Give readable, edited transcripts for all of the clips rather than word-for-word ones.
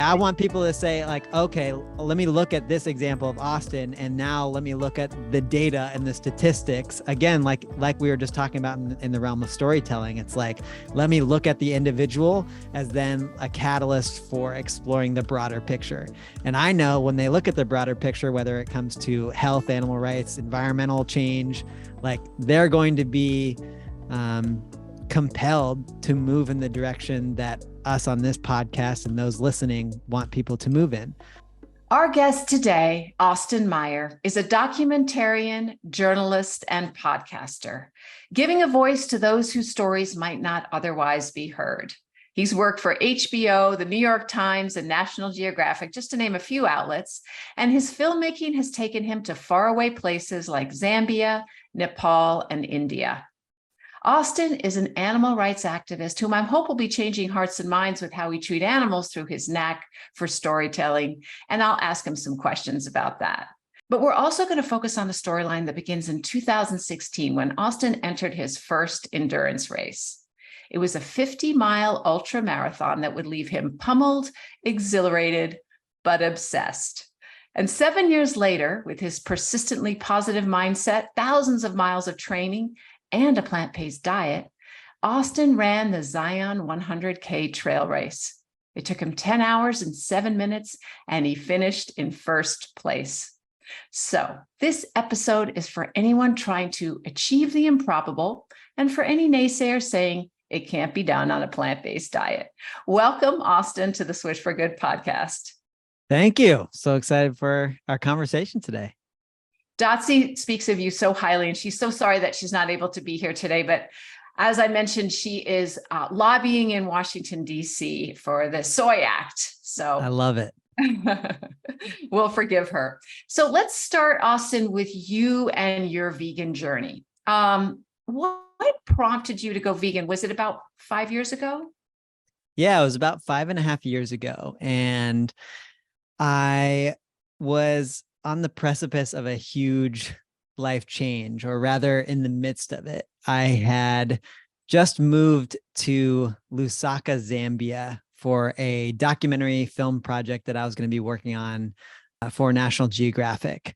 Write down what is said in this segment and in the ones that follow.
I want people to say like, okay, let me look at this example of Austin, and now let me look at the data and the statistics. Again, like we were just talking about in the realm of storytelling, it's like, let me look at the individual as then a catalyst for exploring the broader picture. And I know when they look at the broader picture, whether it comes to health, animal rights, environmental change, like they're going to be compelled to move in the direction that us on this podcast and those listening want people to move in. Our guest today, Austin Meyer, is a documentarian, journalist, and podcaster, giving a voice to those whose stories might not otherwise be heard. He's worked for HBO, the New York Times, and National Geographic, just to name a few outlets, and his filmmaking has taken him to faraway places like Zambia, Nepal, and India. Austin is an animal rights activist whom I hope will be changing hearts and minds with how we treat animals through his knack for storytelling, and I'll ask him some questions about that. But we're also going to focus on a storyline that begins in 2016 when Austin entered his first endurance race. It was a 50-mile ultra marathon that would leave him pummeled, exhilarated, but obsessed. And 7 years later, with his persistently positive mindset, thousands of miles of training, and a plant-based diet, Austin ran the Zion 100K trail race. It took him 10 hours and 7 minutes, and he finished in first place. So this episode is for anyone trying to achieve the improbable and for any naysayer saying it can't be done on a plant-based diet. Welcome, Austin, to the Switch for Good podcast. Thank you. So excited for our conversation today. Dotsie speaks of you so highly, and she's so sorry that she's not able to be here today. But as I mentioned, she is lobbying in Washington, D.C. for the Soy Act. So I love it. We'll forgive her. So let's start, Austin, with you and your vegan journey. What prompted you to go vegan? Was it about 5 years ago? Yeah, it was about 5.5 years ago. And I was on the precipice of a huge life change, or rather in the midst of it. I had just moved to Lusaka, Zambia for a documentary film project that I was going to be working on for National Geographic.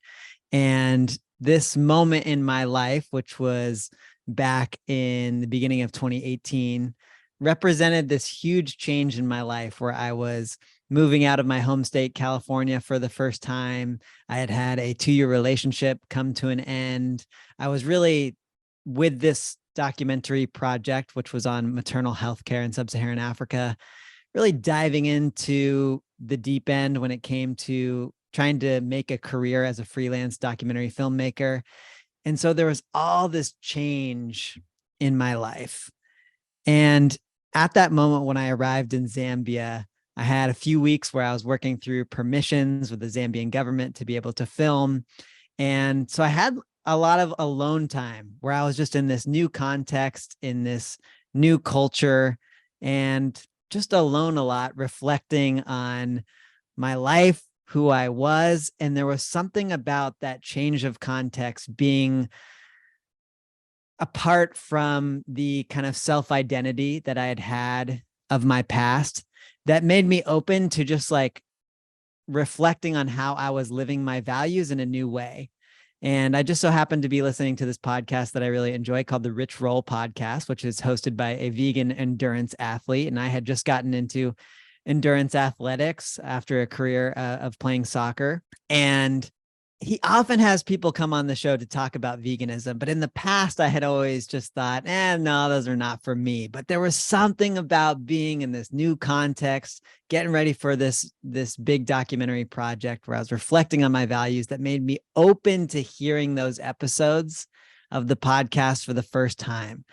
And this moment in my life, which was back in the beginning of 2018, represented this huge change in my life where I was moving out of my home state, California, for the first time. I had had a 2-year relationship come to an end. I was really, with this documentary project, which was on maternal health care in sub-Saharan Africa, really diving into the deep end when it came to trying to make a career as a freelance documentary filmmaker. And so there was all this change in my life. And at that moment, when I arrived in Zambia, I had a few weeks where I was working through permissions with the Zambian government to be able to film. And so I had a lot of alone time where I was just in this new context, in this new culture, and just alone a lot, reflecting on my life, who I was. And there was something about that change of context being apart from the kind of self-identity that I had had of my past that made me open to just like reflecting on how I was living my values in a new way. And I just so happened to be listening to this podcast that I really enjoy called the Rich Roll Podcast, which is hosted by a vegan endurance athlete. And I had just gotten into endurance athletics after a career of playing soccer. And he often has people come on the show to talk about veganism, but in the past, I had always just thought, no, those are not for me. But there was something about being in this new context, getting ready for this big documentary project where I was reflecting on my values that made me open to hearing those episodes of the podcast for the first time.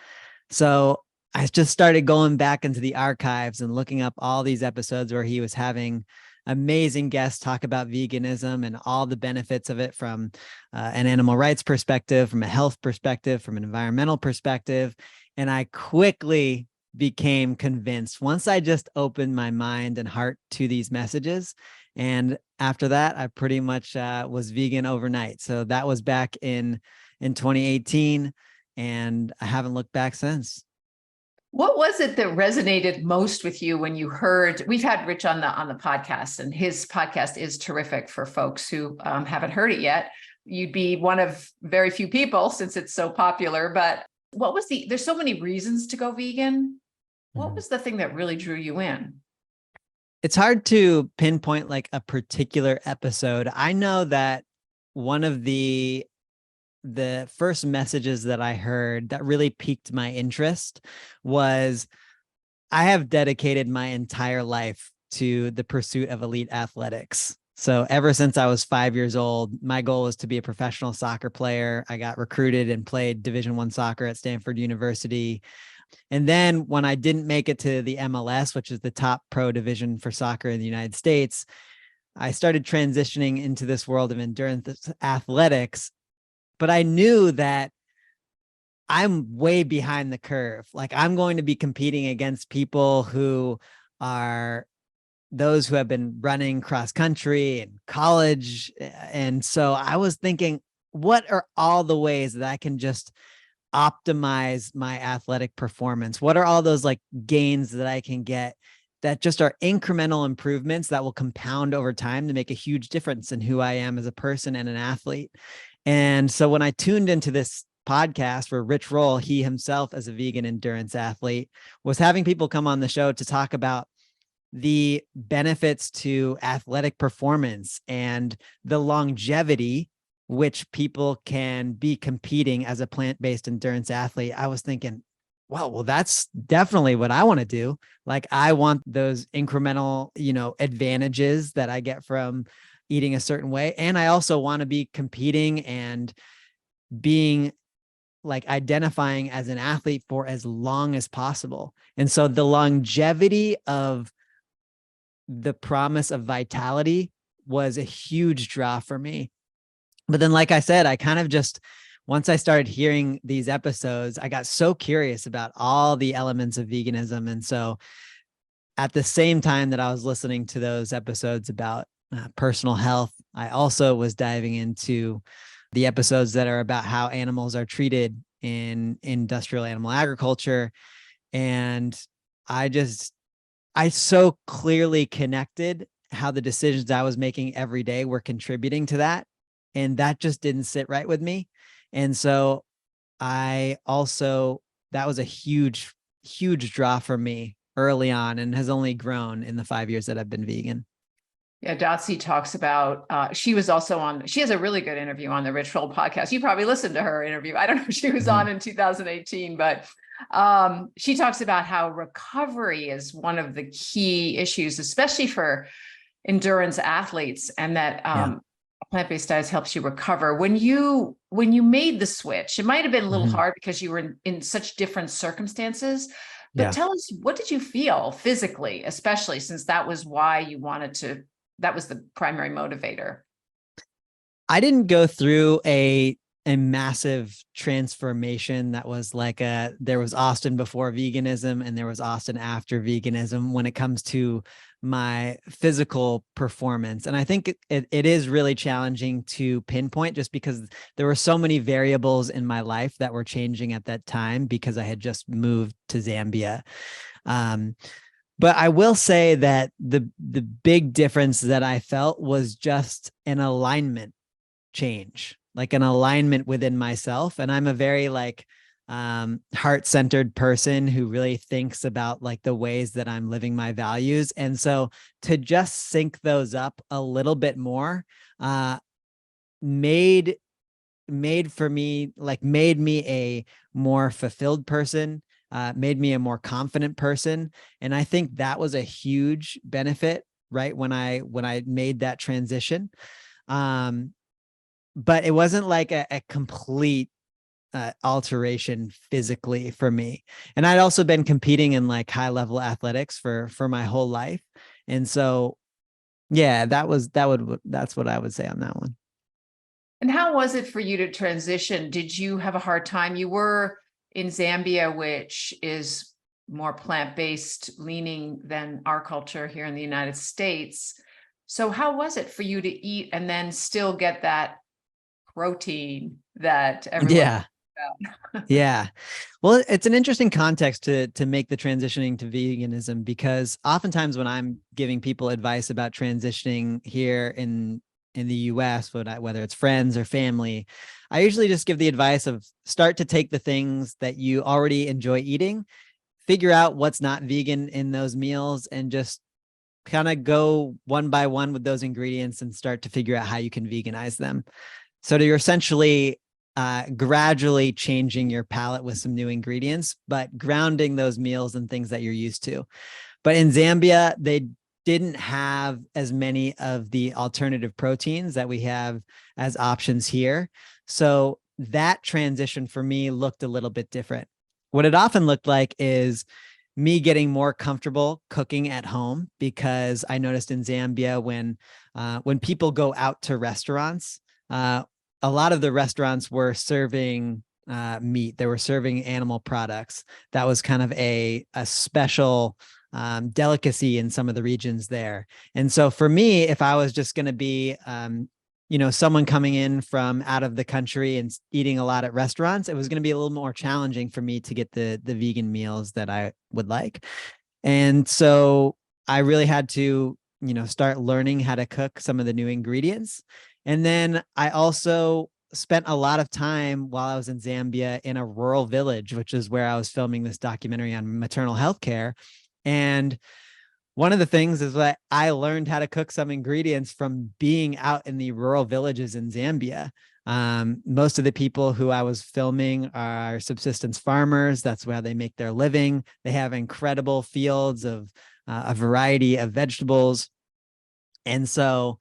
So I just started going back into the archives and looking up all these episodes where he was having amazing guests talk about veganism and all the benefits of it from an animal rights perspective, from a health perspective, from an environmental perspective. And I quickly became convinced once I just opened my mind and heart to these messages. And after that, I pretty much was vegan overnight. So that was back in 2018, and I haven't looked back since. What was it that resonated most with you when you heard? We've had Rich on the podcast, and his podcast is terrific for folks who haven't heard it yet. You'd be one of very few people since it's so popular. But what was there's so many reasons to go vegan. What Mhm. was the thing that really drew you in? It's hard to pinpoint like a particular episode. I know that one of the first messages that I heard that really piqued my interest was I have dedicated my entire life to the pursuit of elite athletics. So ever since I was 5 years old, my goal was to be a professional soccer player. I got recruited and played Division I soccer at Stanford University. And then when I didn't make it to the MLS, which is the top pro division for soccer in the United States, I started transitioning into this world of endurance athletics. But I knew that I'm way behind the curve. Like I'm going to be competing against people who are those who have been running cross country and college. And so I was thinking, what are all the ways that I can just optimize my athletic performance? What are all those like gains that I can get that just are incremental improvements that will compound over time to make a huge difference in who I am as a person and an athlete? And so when I tuned into this podcast where Rich Roll, he himself as a vegan endurance athlete, was having people come on the show to talk about the benefits to athletic performance and the longevity which people can be competing as a plant-based endurance athlete, I was thinking, well, that's definitely what I want to do. Like I want those incremental, advantages that I get from eating a certain way. And I also want to be competing and being like identifying as an athlete for as long as possible. And so the longevity of the promise of vitality was a huge draw for me. But then, like I said, I kind of just, once I started hearing these episodes, I got so curious about all the elements of veganism. And so at the same time that I was listening to those episodes about personal health, I also was diving into the episodes that are about how animals are treated in industrial animal agriculture. And I so clearly connected how the decisions I was making every day were contributing to that. And that just didn't sit right with me. And so I also, that was a huge, huge draw for me early on and has only grown in the 5 years that I've been vegan. Yeah, Dotsie talks about, she was also on, she has a really good interview on the Rich Roll podcast. You probably listened to her interview. I don't know if she was on in 2018, but she talks about how recovery is one of the key issues, especially for endurance athletes, and that Yeah. plant-based diets helps you recover. When you made the switch, it might have been a little Mhm. hard because you were in such different circumstances, but Yeah. tell us, what did you feel physically, especially since that was why you wanted to, that was the primary motivator? I didn't go through a massive transformation that was like there was Austin before veganism and there was Austin after veganism when it comes to my physical performance. And I think it is really challenging to pinpoint just because there were so many variables in my life that were changing at that time because I had just moved to Zambia. Um, but I will say that the big difference that I felt was just an alignment change, like an alignment within myself. And I'm a very like heart-centered person who really thinks about like the ways that I'm living my values. And so to just sync those up a little bit more uh, made for me, like made me a more fulfilled person, made me a more confident person. And I think that was a huge benefit, right? When I made that transition. Um, but it wasn't like a complete alteration physically for me. And I'd also been competing in like high level athletics for my whole life. And so, yeah, that's what I would say on that one. And how was it for you to transition? Did you have a hard time? You were in Zambia, which is more plant-based leaning than our culture here in the United States. So how was it for you to eat and then still get that protein that everyone Yeah. Yeah. Well, it's an interesting context to make the transitioning to veganism, because oftentimes when I'm giving people advice about transitioning here in the US, whether it's friends or family, I usually just give the advice of start to take the things that you already enjoy eating, figure out what's not vegan in those meals, and just kind of go one by one with those ingredients and start to figure out how you can veganize them. So you're essentially gradually changing your palate with some new ingredients, but grounding those meals and things that you're used to. But in Zambia, they didn't have as many of the alternative proteins that we have as options here. So that transition for me looked a little bit different. What it often looked like is me getting more comfortable cooking at home, because I noticed in Zambia when people go out to restaurants, a lot of the restaurants were serving meat. They were serving animal products. That was kind of a special delicacy in some of the regions there. And so for me, if I was just going to be, someone coming in from out of the country and eating a lot at restaurants, it was going to be a little more challenging for me to get the vegan meals that I would like. And so I really had to, start learning how to cook some of the new ingredients. And then I also spent a lot of time while I was in Zambia in a rural village, which is where I was filming this documentary on maternal health care. And one of the things is that I learned how to cook some ingredients from being out in the rural villages in Zambia. Most of the people who I was filming are subsistence farmers. That's where they make their living. They have incredible fields of a variety of vegetables. And so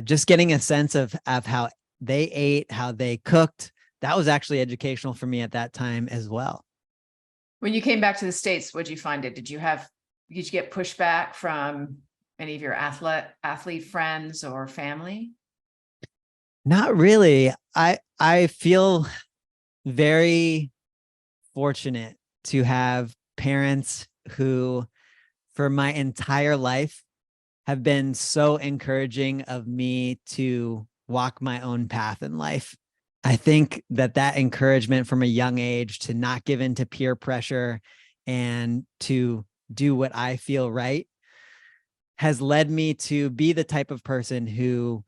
just getting a sense of how they ate, how they cooked, that was actually educational for me at that time as well. When you came back to the States, what did you find it? Did you get pushback from any of your athlete friends or family? Not really. I feel very fortunate to have parents who, for my entire life, have been so encouraging of me to walk my own path in life. I think that encouragement from a young age to not give in to peer pressure and to do what I feel right has led me to be the type of person who,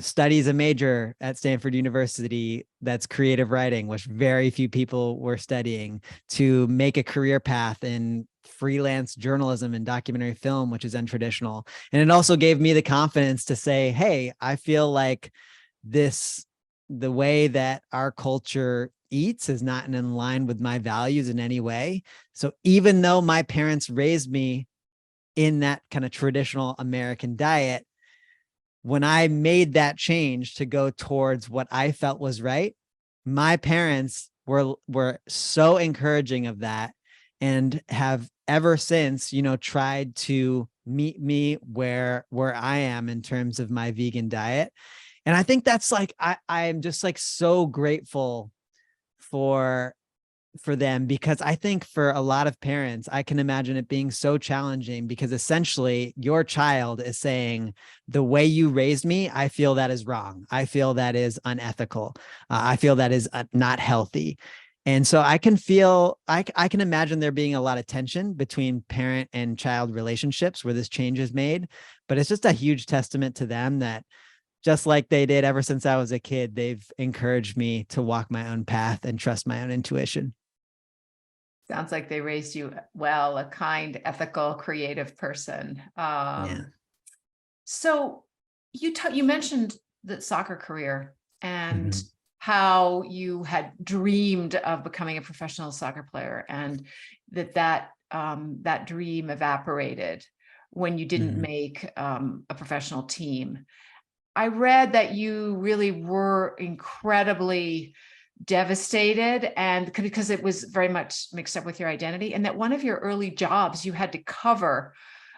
studies a major at Stanford University that's creative writing, which very few people were studying, to make a career path in freelance journalism and documentary film, which is untraditional. And it also gave me the confidence to say, hey, I feel like the way that our culture eats is not in line with my values in any way. So even though my parents raised me in that kind of traditional American diet, when I made that change to go towards what I felt was right, my parents were so encouraging of that and have ever since, tried to meet me where I am in terms of my vegan diet. And I think that's like, I'm just like so grateful for them, because I think for a lot of parents, I can imagine it being so challenging, because essentially your child is saying, the way you raised me, I feel that is wrong. I feel that is unethical. I feel that is not healthy. And so I can imagine there being a lot of tension between parent and child relationships where this change is made, but it's just a huge testament to them that, just like they did ever since I was a kid, they've encouraged me to walk my own path and trust my own intuition. Sounds like they raised you well, a kind, ethical, creative person. Yeah. So you mentioned the soccer career and Mhm. how you had dreamed of becoming a professional soccer player, and that dream evaporated when you didn't Mhm. make a professional team. I read that you really were incredibly devastated, and because it was very much mixed up with your identity, and that one of your early jobs you had to cover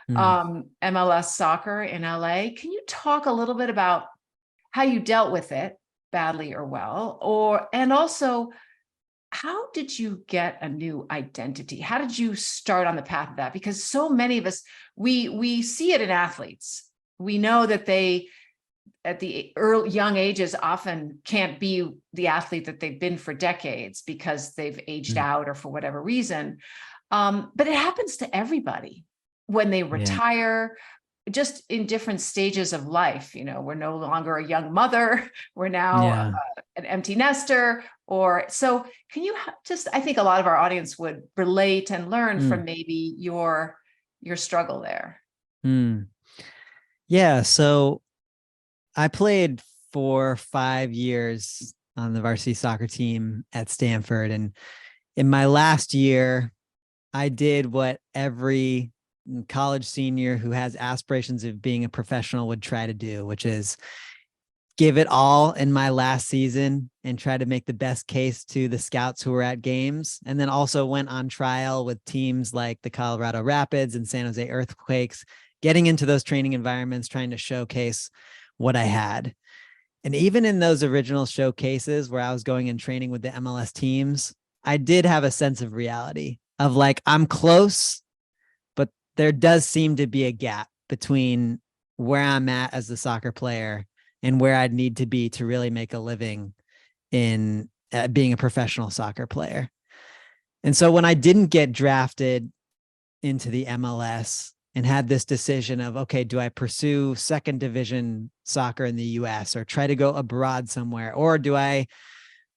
Mm. MLS soccer in LA. Can you talk a little bit about how you dealt with it, badly or well, and also how did you get a new identity? How did you start on the path of that? Because so many of us, we see it in athletes. We know that at the early young ages often can't be the athlete that they've been for decades because they've aged Mm. out or for whatever reason. But it happens to everybody when they Yeah. retire, just in different stages of life. We're no longer a young mother, we're now Yeah. an empty nester. Or so can you just, I think a lot of our audience would relate and learn Mm. from maybe your struggle there. Mm. Yeah. So I played for 5 years on the varsity soccer team at Stanford. And in my last year, I did what every college senior who has aspirations of being a professional would try to do, which is give it all in my last season and try to make the best case to the scouts who were at games. And then also went on trial with teams like the Colorado Rapids and San Jose Earthquakes, getting into those training environments, trying to showcase what I had. And even in those original showcases where I was going and training with the MLS teams, I did have a sense of reality of like, I'm close, but there does seem to be a gap between where I'm at as a soccer player and where I'd need to be to really make a living in being a professional soccer player. And so when I didn't get drafted into the MLS and had this decision of, okay, do I pursue second division soccer in the US or try to go abroad somewhere? Or do I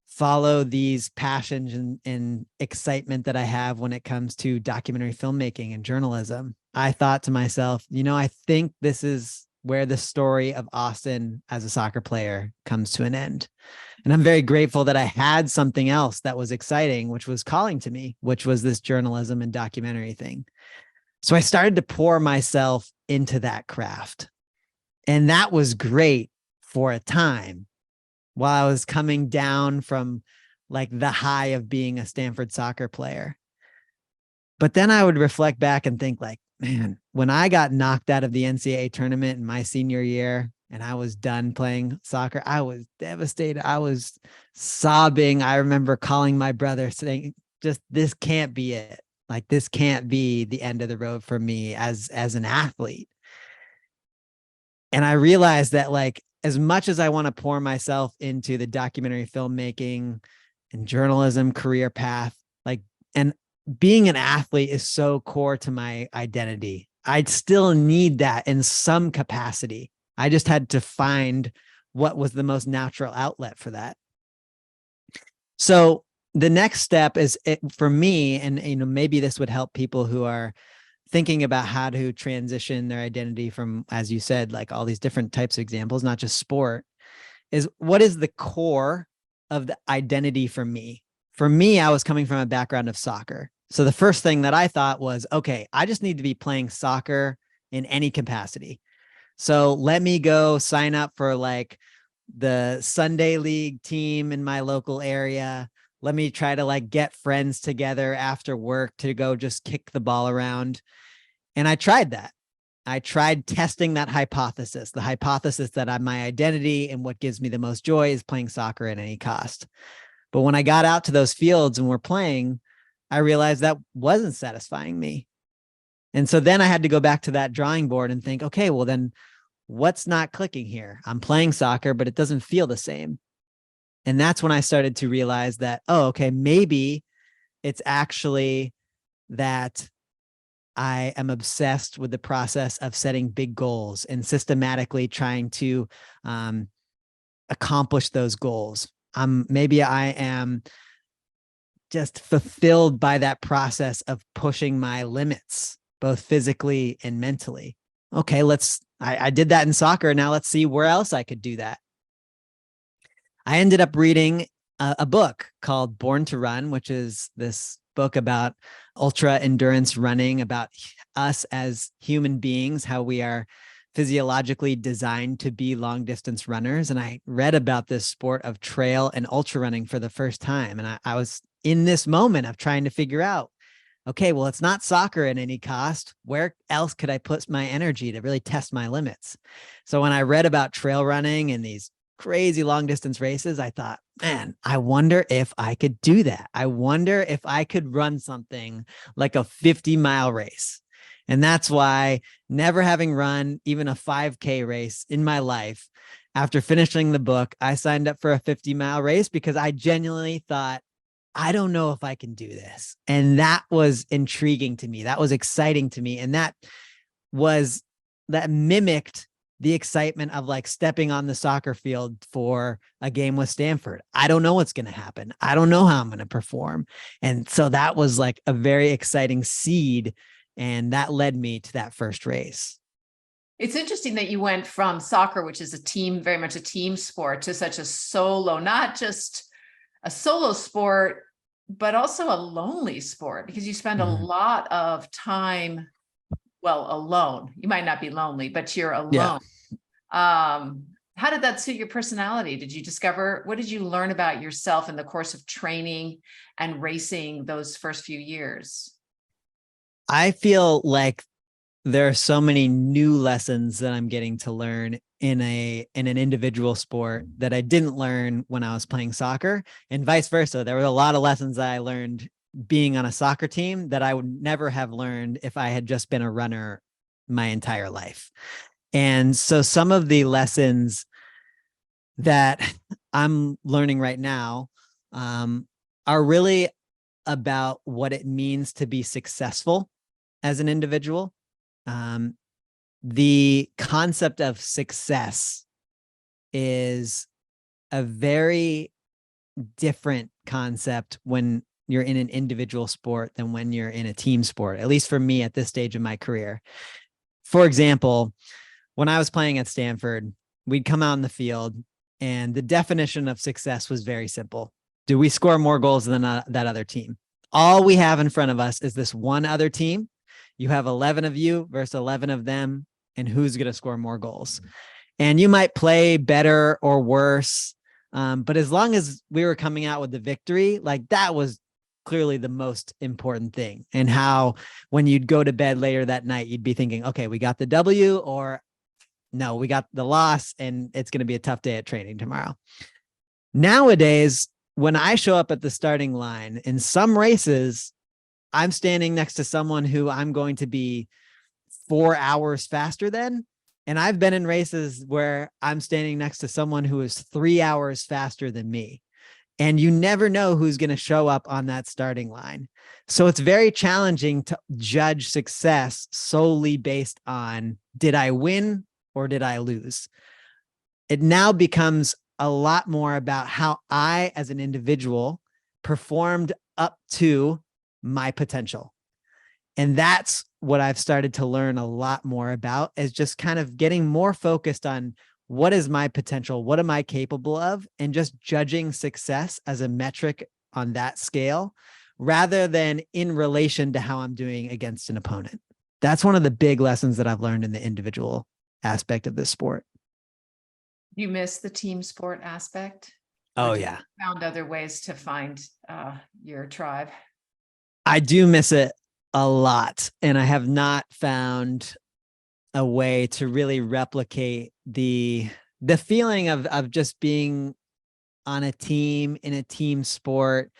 follow these passions and excitement that I have when it comes to documentary filmmaking and journalism? I thought to myself, I think this is where the story of Austin as a soccer player comes to an end. And I'm very grateful that I had something else that was exciting, which was calling to me, which was this journalism and documentary thing. So I started to pour myself into that craft. And that was great for a time while I was coming down from like the high of being a Stanford soccer player. But then I would reflect back and think like, man, when I got knocked out of the NCAA tournament in my senior year and I was done playing soccer, I was devastated. I was sobbing. I remember calling my brother saying, just, this can't be it. Like, this can't be the end of the road for me as an athlete. And I realized that like, as much as I want to pour myself into the documentary filmmaking and journalism career path, like, and being an athlete is so core to my identity, I'd still need that in some capacity. I just had to find what was the most natural outlet for that. So the next step is for me, and maybe this would help people who are thinking about how to transition their identity from, as you said, like all these different types of examples, not just sport, is what is the core of the identity for me? For me, I was coming from a background of soccer. So the first thing that I thought was, okay, I just need to be playing soccer in any capacity. So let me go sign up for like the Sunday league team in my local area. Let me try to like get friends together after work to go just kick the ball around. And I tried that. I tried testing that hypothesis, the hypothesis that my identity and what gives me the most joy is playing soccer at any cost. But when I got out to those fields and we're playing, I realized that wasn't satisfying me. And so then I had to go back to that drawing board and think, okay, well then what's not clicking here? I'm playing soccer, but it doesn't feel the same. And that's when I started to realize that, oh, okay, maybe it's actually that I am obsessed with the process of setting big goals and systematically trying to accomplish those goals. Maybe I am just fulfilled by that process of pushing my limits, both physically and mentally. Okay, I did that in soccer. Now let's see where else I could do that. I ended up reading a book called Born to Run, which is this book about ultra endurance running, about us as human beings, how we are physiologically designed to be long distance runners. And I read about this sport of trail and ultra running for the first time. And I was in this moment of trying to figure out, okay, well, it's not soccer at any cost. Where else could I put my energy to really test my limits? So when I read about trail running and these crazy long distance races, I thought, man, I wonder if I could do that. I wonder if I could run something like a 50-mile race. And that's why, never having run even a 5K race in my life, after finishing the book, I signed up for a 50-mile race because I genuinely thought, I don't know if I can do this. And that was intriguing to me. That was exciting to me. And that mimicked the excitement of like stepping on the soccer field for a game with Stanford. I don't know what's going to happen. I don't know how I'm going to perform. And so that was like a very exciting seed. And that led me to that first race. It's interesting that you went from soccer, which is very much a team sport, to such a solo, not just a solo sport, but also a lonely sport, because you spend a lot of time, alone. You might not be lonely, but you're alone. Yeah. How did that suit your personality? What did you learn about yourself in the course of training and racing those first few years? I feel like there are so many new lessons that I'm getting to learn in an individual sport that I didn't learn when I was playing soccer, and vice versa. There were a lot of lessons that I learned being on a soccer team that I would never have learned if I had just been a runner my entire life. And so some of the lessons that I'm learning right now are really about what it means to be successful as an individual. The concept of success is a very different concept when you're in an individual sport than when you're in a team sport, at least for me at this stage of my career. For example, when I was playing at Stanford, we'd come out in the field and the definition of success was very simple. Do we score more goals than that other team? All we have in front of us is this one other team. You have 11 of you versus 11 of them, and who's going to score more goals? And you might play better or worse, but as long as we were coming out with the victory, like that was clearly the most important thing. And how when you'd go to bed later that night, you'd be thinking, okay, we got the W, or no, we got the loss, and it's going to be a tough day at training tomorrow. Nowadays, when I show up at the starting line in some races, I'm standing next to someone who I'm going to be 4 hours faster than. And I've been in races where I'm standing next to someone who is 3 hours faster than me. And you never know who's going to show up on that starting line. So it's very challenging to judge success solely based on, did I win or did I lose? It now becomes a lot more about how I, as an individual, performed up to my potential. And that's what I've started to learn a lot more about, is just kind of getting more focused on what is my potential, what am I capable of, and just judging success as a metric on that scale, rather than in relation to how I'm doing against an opponent. That's one of the big lessons that I've learned in the individual aspect of this sport. You miss the team sport aspect? Oh, yeah. Found other ways to find your tribe? I do miss it a lot, and I have not found a way to really replicate the feeling of just being on a team, in a team sport,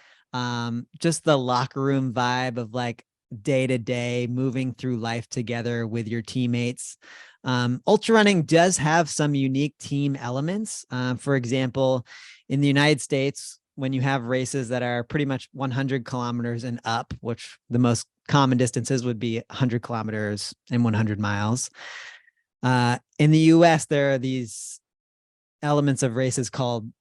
just the locker room vibe of like day to day moving through life together with your teammates. Ultra running does have some unique team elements. For example, in the United States, when you have races that are pretty much 100 kilometers and up, which the most common distances would be 100 kilometers and 100 miles. In the US, there are these elements of races called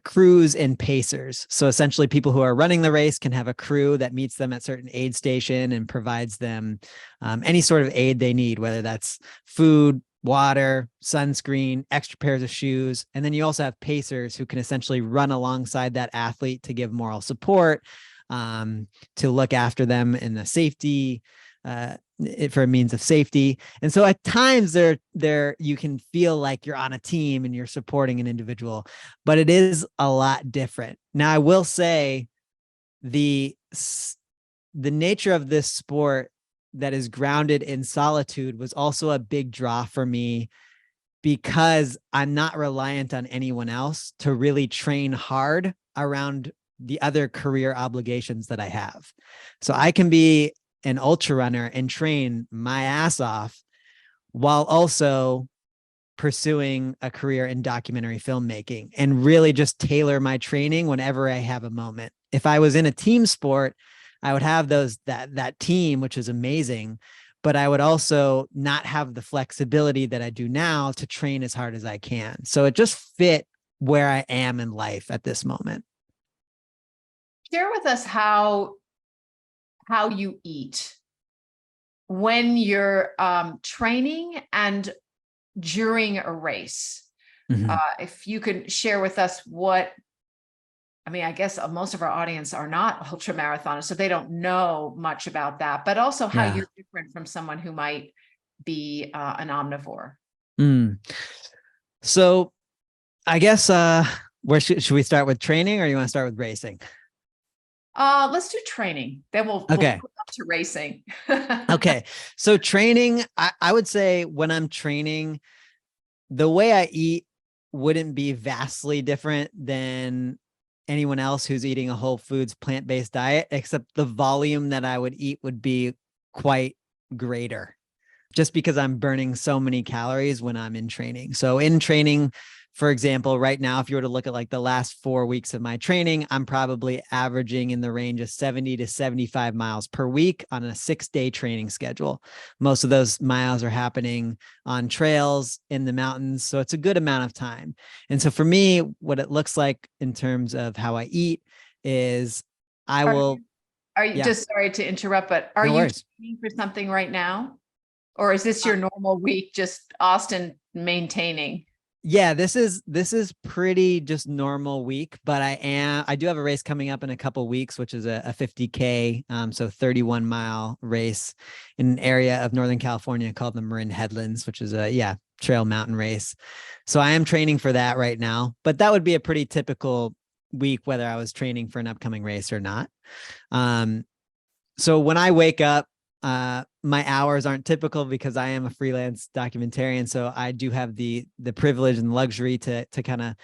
crews and pacers. So essentially, people who are running the race can have a crew that meets them at certain aid station and provides them any sort of aid they need, whether that's food, water, sunscreen, extra pairs of shoes. And then you also have pacers who can essentially run alongside that athlete to give moral support, to look after them in the safety, for a means of safety. And so at times there you can feel like you're on a team and you're supporting an individual, but it is a lot different. Now, I will say the nature of this sport that is grounded in solitude was also a big draw for me, because I'm not reliant on anyone else to really train hard around the other career obligations that I have. So I can be an ultra runner and train my ass off while also pursuing a career in documentary filmmaking and really just tailor my training whenever I have a moment. If I was in a team sport, I would have that team, which is amazing, but I would also not have the flexibility that I do now to train as hard as I can. So it just fit where I am in life at this moment. Share with us how you eat when you're training and during a race. Mhm. If you could share with us I guess most of our audience are not ultra marathoners, so they don't know much about that, but also how Yeah. you're different from someone who might be an omnivore. Mm. So I guess where should we start with training, or you want to start with racing? Let's do training. Then we'll Okay. put up to racing. Okay. So training, I would say when I'm training, the way I eat wouldn't be vastly different than anyone else who's eating a whole foods plant-based diet, except the volume that I would eat would be quite greater, just because I'm burning so many calories when I'm in training. So in training, for example, right now, if you were to look at like the last 4 weeks of my training, I'm probably averaging in the range of 70 to 75 miles per week on a 6-day training schedule. Most of those miles are happening on trails in the mountains. So it's a good amount of time. And so for me, what it looks like in terms of how I eat is I Are will, you, are you yeah, just sorry to interrupt, but are no you worries. training for something right now? Or is this your normal week, just Austin maintaining? Yeah, this is pretty just normal week, but I do have a race coming up in a couple weeks, which is a 50K, so 31-mile race in an area of Northern California called the Marin Headlands, which is a trail mountain race. So I am training for that right now, but that would be a pretty typical week whether I was training for an upcoming race or not. Um, so when I wake up, my hours aren't typical because I am a freelance documentarian. So I do have the privilege and luxury to kind of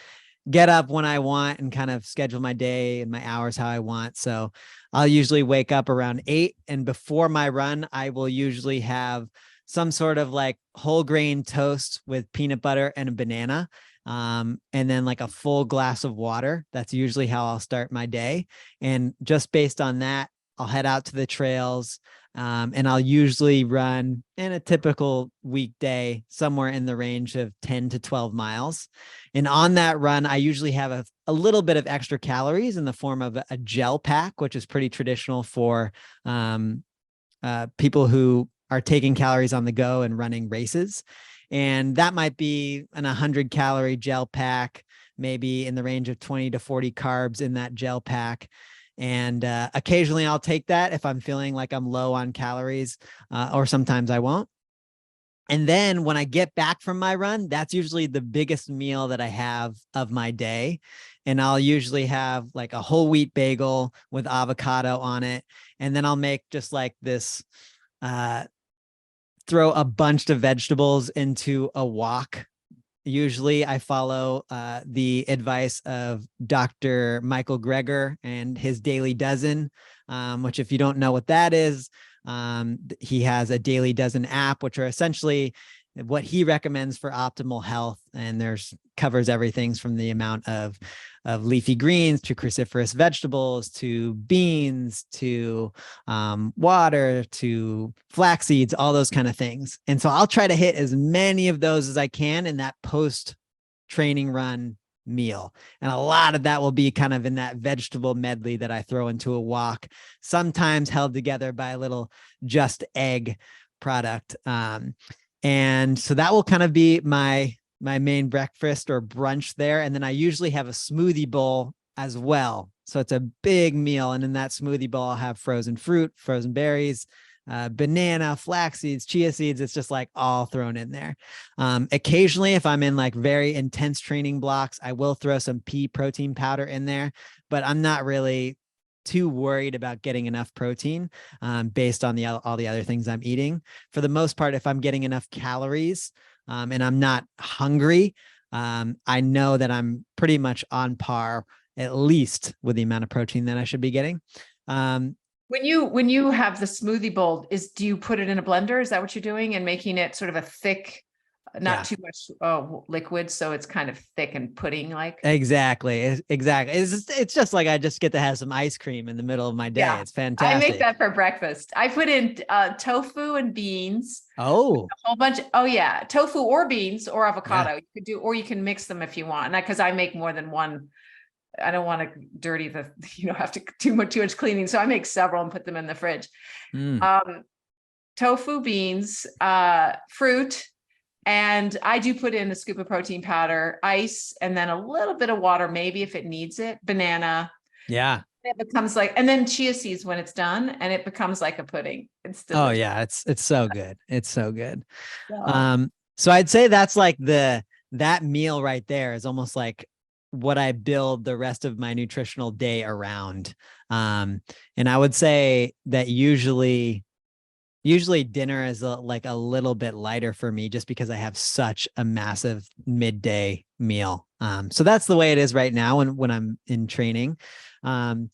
get up when I want and kind of schedule my day and my hours how I want. So I'll usually wake up around 8, and before my run, I will usually have some sort of like whole grain toast with peanut butter and a banana. And then like a full glass of water. That's usually how I'll start my day. And just based on that, I'll head out to the trails. And I'll usually run in a typical weekday somewhere in the range of 10 to 12 miles. And on that run, I usually have a little bit of extra calories in the form of a gel pack, which is pretty traditional for people who are taking calories on the go and running races. And that might be an 100-calorie gel pack, maybe in the range of 20 to 40 carbs in that gel pack. And occasionally I'll take that if I'm feeling like I'm low on calories, or sometimes I won't. And then when I get back from my run, that's usually the biggest meal that I have of my day. And I'll usually have like a whole wheat bagel with avocado on it. And then I'll make just like this, throw a bunch of vegetables into a wok. Usually I follow the advice of Dr. Michael Greger and his Daily Dozen, which if you don't know what that is, he has a Daily Dozen app, which are essentially what he recommends for optimal health. And there's covers everything from the amount of leafy greens to cruciferous vegetables to beans to water to flax seeds, all those kind of things. And so I'll try to hit as many of those as I can in that post training run meal. And a lot of that will be kind of in that vegetable medley that I throw into a wok, sometimes held together by a little Just Egg product. And so that will kind of be my main breakfast or brunch there. And then I usually have a smoothie bowl as well. So it's a big meal. And in that smoothie bowl, I'll have frozen fruit, frozen berries, banana, flax seeds, chia seeds. It's just like all thrown in there. Occasionally, if I'm in like very intense training blocks, I will throw some pea protein powder in there, but I'm not really too worried about getting enough protein based on all the other things I'm eating. For the most part, if I'm getting enough calories and I'm not hungry, I know that I'm pretty much on par, at least with the amount of protein that I should be getting. When you have the smoothie bowl, do you put it in a blender? Is that what you're doing and making it sort of a thick not too much liquid, so it's kind of thick and pudding like. Exactly. It's just like I just get to have some ice cream in the middle of my day. Yeah. It's fantastic. I make that for breakfast. I put in tofu and beans. Oh, A whole bunch. Oh yeah, tofu or beans or avocado. You could do, or you can mix them if you want. Because I make more than one. I don't want to dirty the, have to too much cleaning. So I make several and put them in the fridge. Tofu, beans, fruit. And I do put in a scoop of protein powder, ice, and then a little bit of water, maybe if it needs it, banana. Yeah. It becomes like, and then chia seeds when it's done, and it becomes like a pudding. It's delicious. Oh yeah. It's so good. It's so good. So, So I'd say that's like that meal right there is almost like what I build the rest of my nutritional day around. And I would say that usually dinner is like a little bit lighter for me just because I have such a massive midday meal. So that's the way it is right now when I'm in training. And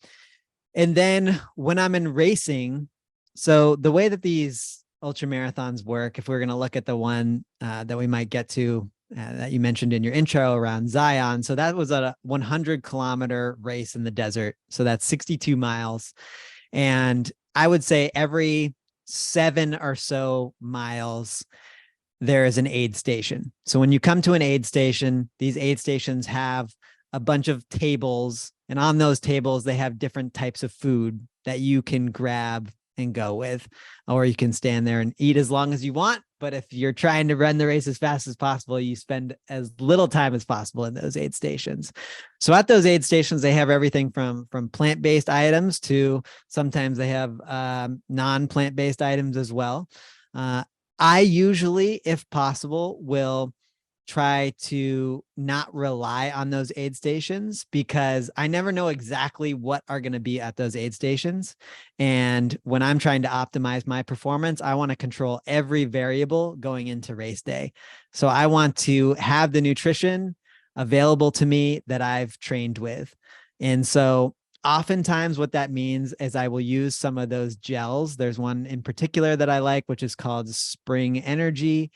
then when I'm in racing, so the way that these ultra marathons work, if we're going to look at the one that we might get to that you mentioned in your intro around Zion. So that was a 100-kilometer race in the desert. So that's 62 miles. And I would say every 7 or so miles, there is an aid station. So when you come to an aid station, these aid stations have a bunch of tables, and on those tables, they have different types of food that you can grab and go with, or you can stand there and eat as long as you want. But if you're trying to run the race as fast as possible, you spend as little time as possible in those aid stations. So at those aid stations, they have everything from plant-based items to sometimes they have non-plant-based items as well. I usually, if possible, will try to not rely on those aid stations because I never know exactly what are going to be at those aid stations. And when I'm trying to optimize my performance, I want to control every variable going into race day. So I want to have the nutrition available to me that I've trained with. And so oftentimes what that means is I will use some of those gels. There's one in particular that I like, which is called Spring Energy,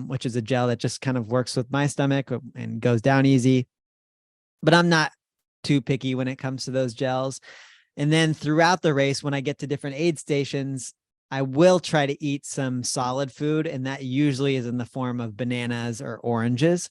which is a gel that just kind of works with my stomach and goes down easy. But I'm not too picky when it comes to those gels. And then throughout the race, when I get to different aid stations, I will try to eat some solid food. And that usually is in the form of bananas or oranges.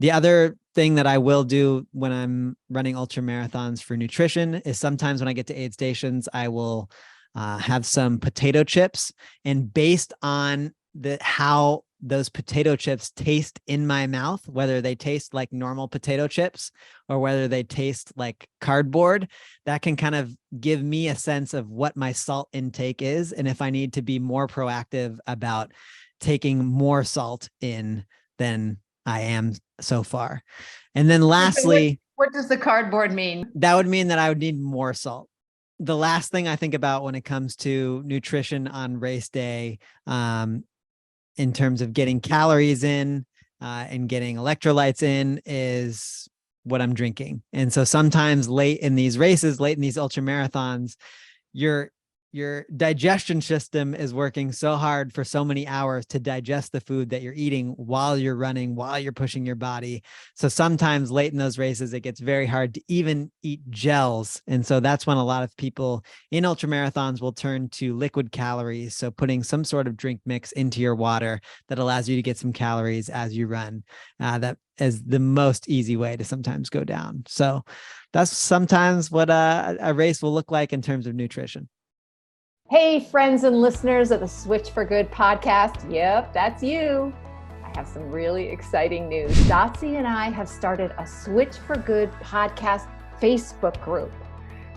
The other thing that I will do when I'm running ultra marathons for nutrition is sometimes when I get to aid stations, I will have some potato chips. And based on how those potato chips taste in my mouth, whether they taste like normal potato chips or whether they taste like cardboard, that can kind of give me a sense of what my salt intake is. And if I need to be more proactive about taking more salt in than I am so far. And then lastly, what does the cardboard mean? That would mean that I would need more salt. The last thing I think about when it comes to nutrition on race day, in terms of getting calories in and getting electrolytes in, is what I'm drinking. And so sometimes late in these races, late in these ultra marathons, your digestion system is working so hard for so many hours to digest the food that you're eating while you're running, while you're pushing your body. So sometimes late in those races, it gets very hard to even eat gels. And so that's when a lot of people in ultra marathons will turn to liquid calories. So putting some sort of drink mix into your water that allows you to get some calories as you run. That is the most easy way to sometimes go down. So that's sometimes what a race will look like in terms of nutrition. Hey, friends and listeners of the Switch for Good podcast. Yep, that's you. I have some really exciting news. Dotsie and I have started a Switch for Good podcast Facebook group.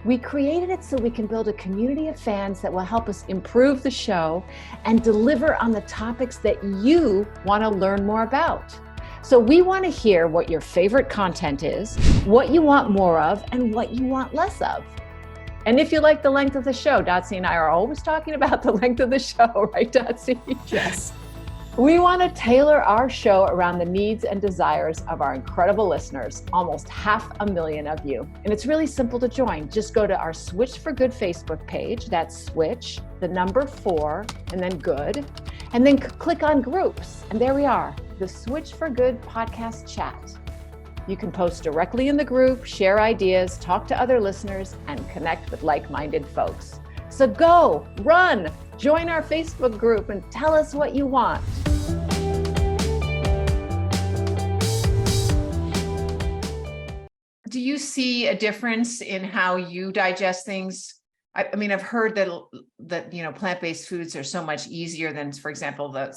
We created it so we can build a community of fans that will help us improve the show and deliver on the topics that you want to learn more about. So we want to hear what your favorite content is, what you want more of, and what you want less of. And if you like the length of the show, Dotsie and I are always talking about the length of the show, right, Dotsie? Yes. We want to tailor our show around the needs and desires of our incredible listeners, almost 500,000 of you. And it's really simple to join. Just go to our Switch for Good Facebook page. That's Switch, the number 4, and then Good. And then click on groups. And there we are. the Switch for Good podcast chat. You can post directly in the group, share ideas, talk to other listeners, and connect with like-minded folks. So go, run, join our Facebook group and tell us what you want. Do you see a difference in how you digest things? I mean, I've heard that plant-based foods are so much easier than, for example, the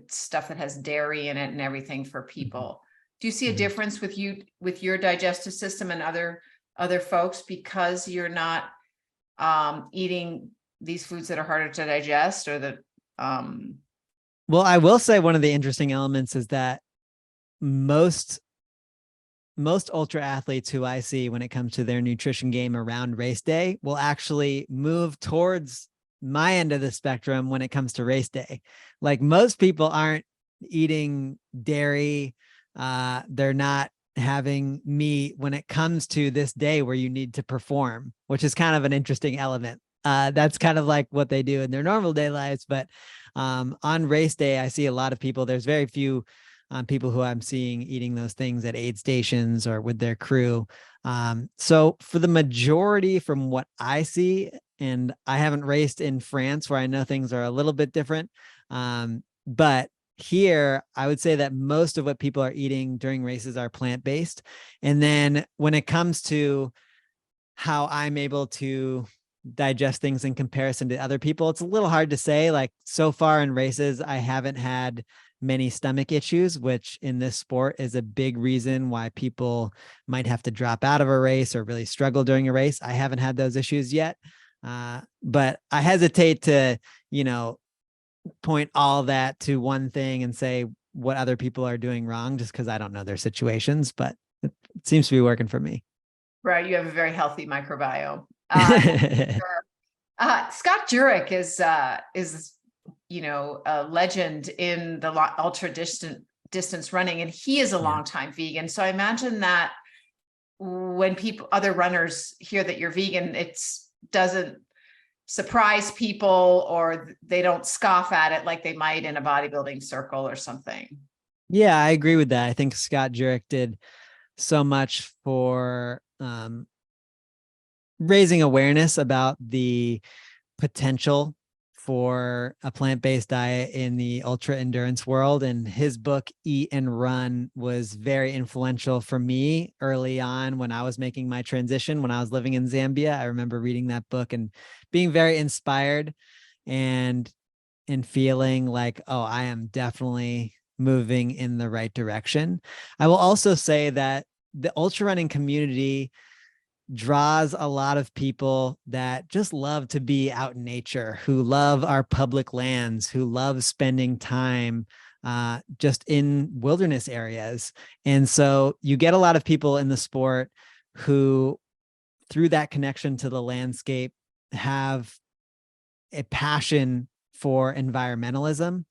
stuff that has dairy in it and everything for people. Do you see a difference with your digestive system and other folks because you're not eating these foods that are harder to digest, or that? Well, I will say one of the interesting elements is that most ultra athletes who I see when it comes to their nutrition game around race day will actually move towards my end of the spectrum when it comes to race day. Like, most people aren't eating dairy. They're not having meat when it comes to this day where you need to perform, which is kind of an interesting element. That's kind of like what they do in their normal day lives. But on race day, I see a lot of people. There's very few people who I'm seeing eating those things at aid stations or with their crew. So for the majority, from what I see, and I haven't raced in France where I know things are a little bit different, but here I would say that most of what people are eating during races are plant-based. And then when it comes to how I'm able to digest things in comparison to other people, it's a little hard to say. Like, so far in races, I haven't had many stomach issues, which in this sport is a big reason why people might have to drop out of a race or really struggle during a race. I haven't had those issues yet. But I hesitate to, point all that to one thing and say what other people are doing wrong, just because I don't know their situations, but it seems to be working for me. Right. You have a very healthy microbiome. Scott Jurek is a legend in the ultra distance running, and he is a longtime vegan. So I imagine that when other runners hear that you're vegan, it doesn't surprise people, or they don't scoff at it like they might in a bodybuilding circle or something. Yeah, I agree with that. I think Scott Jurek did so much for raising awareness about the potential for a plant-based diet in the ultra endurance world. And his book, Eat and Run, was very influential for me early on when I was making my transition, when I was living in Zambia. I remember reading that book and being very inspired and feeling like, oh, I am definitely moving in the right direction. I will also say that the ultra running community draws a lot of people that just love to be out in nature, who love our public lands, who love spending time just in wilderness areas. And so you get a lot of people in the sport who, through that connection to the landscape, have a passion for environmentalism.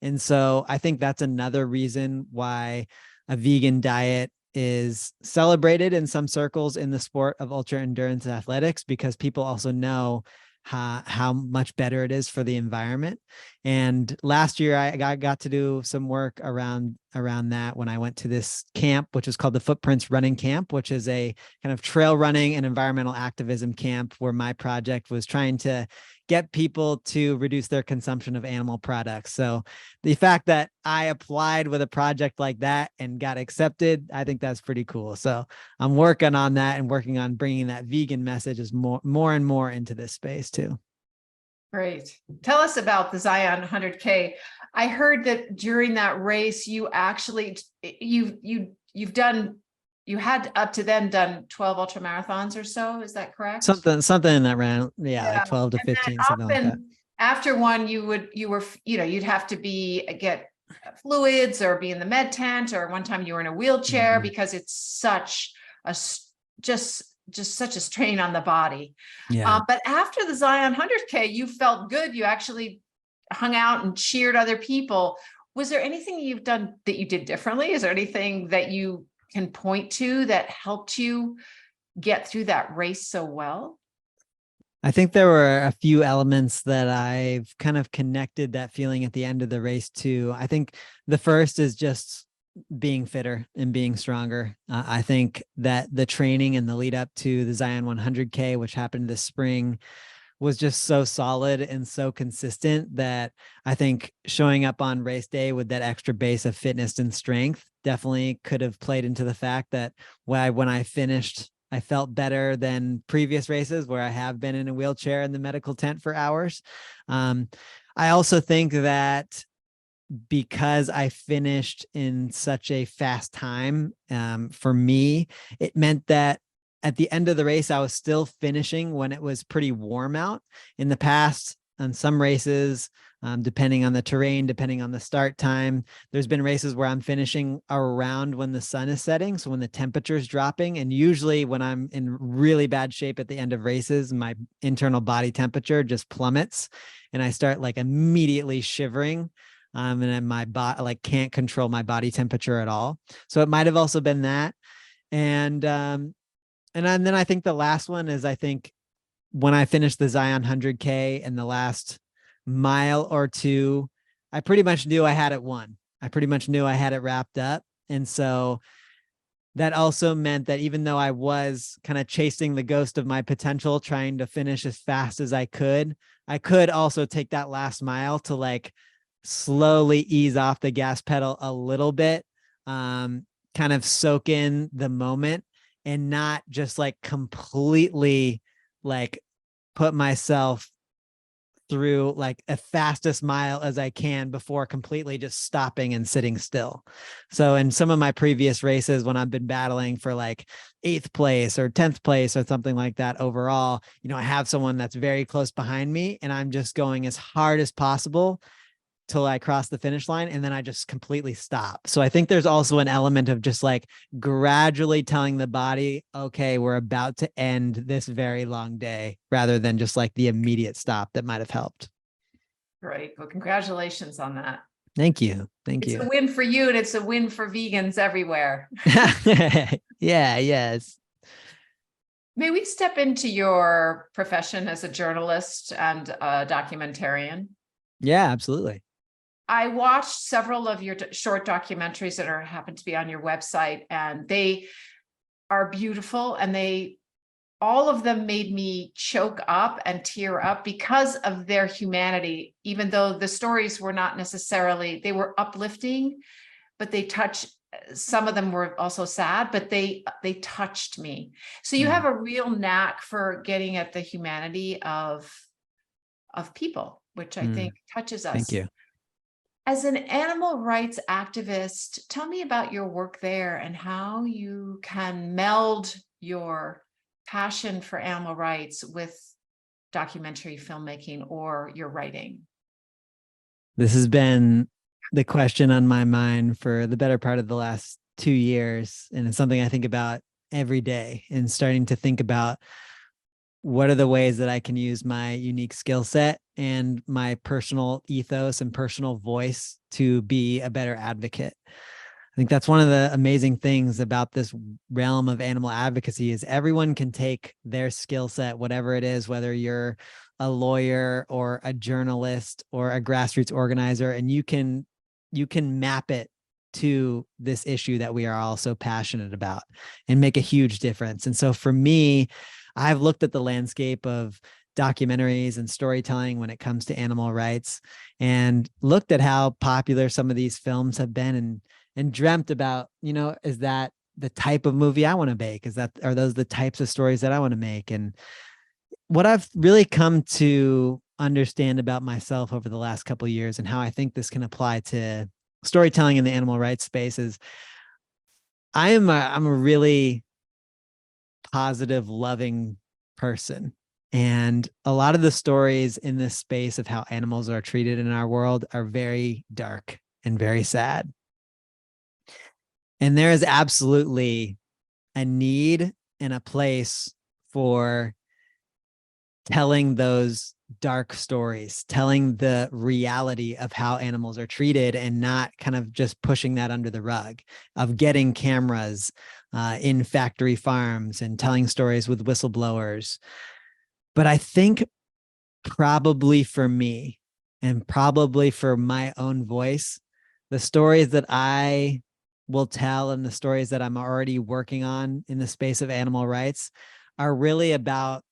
And so I think that's another reason why a vegan diet is celebrated in some circles in the sport of ultra endurance athletics, because people also know how much better it is for the environment. And last year I got to do some work around that when I went to this camp, which is called the Footprints Running Camp, which is a kind of trail running and environmental activism camp, where my project was trying to get people to reduce their consumption of animal products. So the fact that I applied with a project like that and got accepted, I think that's pretty cool. So I'm working on that and working on bringing that vegan message as more and more into this space too. Great. Tell us about the Zion 100K. I heard that during that race, you actually, you had up to then done 12 ultra marathons or so. Is that correct? Something in that round. Yeah. Like 12 to 15, something like that. After one, you'd have to get fluids or be in the med tent, or one time you were in a wheelchair, because it's such a such a strain on the body. Yeah. But after the Zion 100K, you felt good. You actually hung out and cheered other people. Was there anything you've done that you did differently? Is there anything that you can point to that helped you get through that race so well? I think there were a few elements that I've kind of connected that feeling at the end of the race to. I think the first is just being fitter and being stronger. I think that the training and the lead up to the Zion 100K, which happened this spring, was just so solid and so consistent that I think showing up on race day with that extra base of fitness and strength definitely could have played into the fact that when I finished, I felt better than previous races where I have been in a wheelchair in the medical tent for hours. I also think that because I finished in such a fast time, for me, it meant that at the end of the race, I was still finishing when it was pretty warm out. In the past, on some races, depending on the terrain, depending on the start time, there's been races where I'm finishing around when the sun is setting. So when the temperature is dropping, and usually when I'm in really bad shape at the end of races, my internal body temperature just plummets and I start like immediately shivering. And then my body like can't control my body temperature at all. So it might've also been that. And then I think the last one is, I think when I finished the Zion 100K and the last mile or two, I pretty much knew I had it won. I pretty much knew I had it wrapped up. And so that also meant that even though I was kind of chasing the ghost of my potential, trying to finish as fast as I could also take that last mile to like slowly ease off the gas pedal a little bit, kind of soak in the moment and not just like completely like put myself through like a fastest mile as I can before completely just stopping and sitting still. So in some of my previous races, when I've been battling for like 8th place or 10th place or something like that overall, I have someone that's very close behind me and I'm just going as hard as possible till I cross the finish line, and then I just completely stop. So I think there's also an element of just like gradually telling the body, okay, we're about to end this very long day, rather than just like the immediate stop that might have helped. Great. Well, congratulations on that. Thank you. It's a win for you, and it's a win for vegans everywhere. Yeah, yes. May we step into your profession as a journalist and a documentarian? Yeah, absolutely. I watched several of your short documentaries that happen to be on your website, and they are beautiful, and all of them made me choke up and tear up because of their humanity, even though the stories were not necessarily, they were uplifting, but some of them were also sad, but they touched me. So you have a real knack for getting at the humanity of people, which I think touches us. Thank you. As an animal rights activist, tell me about your work there and how you can meld your passion for animal rights with documentary filmmaking or your writing. This has been the question on my mind for the better part of the last 2 years. And it's something I think about every day, and starting to think about what are the ways that I can use my unique skill set and my personal ethos and personal voice to be a better advocate. I think that's one of the amazing things about this realm of animal advocacy is everyone can take their skill set, whatever it is, whether you're a lawyer or a journalist or a grassroots organizer, and you can map it to this issue that we are all so passionate about and make a huge difference. And so for me, I've looked at the landscape of documentaries and storytelling when it comes to animal rights, and looked at how popular some of these films have been, and dreamt about, is that the type of movie I want to make? Are those the types of stories that I want to make? And what I've really come to understand about myself over the last couple of years, and how I think this can apply to storytelling in the animal rights space, is I'm a really positive, loving person. And a lot of the stories in this space of how animals are treated in our world are very dark and very sad. And there is absolutely a need and a place for telling those dark stories, telling the reality of how animals are treated, and not kind of just pushing that under the rug, of getting cameras in factory farms and telling stories with whistleblowers. But I think probably for me and probably for my own voice, the stories that I will tell and the stories that I'm already working on in the space of animal rights are really about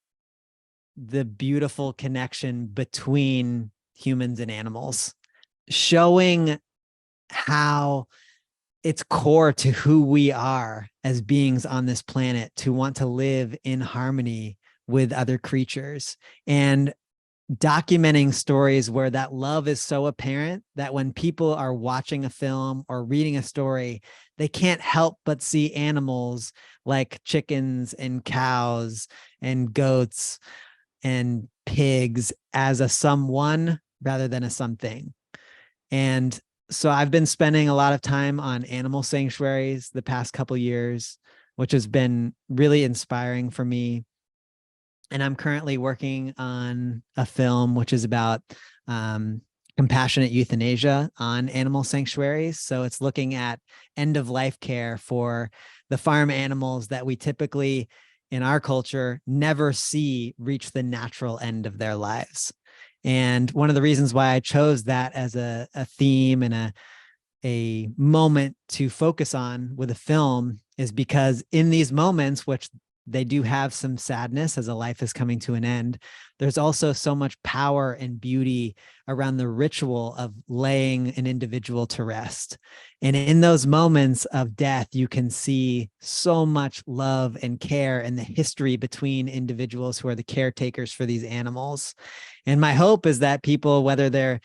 the beautiful connection between humans and animals, showing how it's core to who we are as beings on this planet to want to live in harmony with other creatures, and documenting stories where that love is so apparent that when people are watching a film or reading a story, they can't help but see animals like chickens and cows and goats and pigs as a someone rather than a something. And so I've been spending a lot of time on animal sanctuaries the past couple years, which has been really inspiring for me. And I'm currently working on a film which is about compassionate euthanasia on animal sanctuaries. So it's looking at end of life care for the farm animals that we typically in our culture never see reach the natural end of their lives. And one of the reasons why I chose that as a theme and a moment to focus on with a film is because in these moments, which they do have some sadness as a life is coming to an end, there's also so much power and beauty around the ritual of laying an individual to rest. And in those moments of death, you can see so much love and care and the history between individuals who are the caretakers for these animals. And my hope is that people, whether they're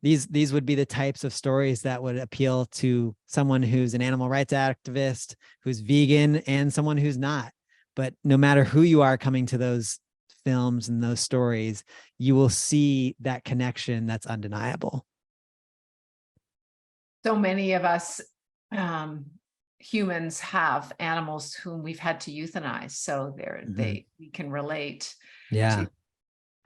these would be the types of stories that would appeal to someone who's an animal rights activist, who's vegan, and someone who's not. But no matter who you are coming to those films and those stories, you will see that connection that's undeniable. So many of us humans have animals whom we've had to euthanize. So we can relate to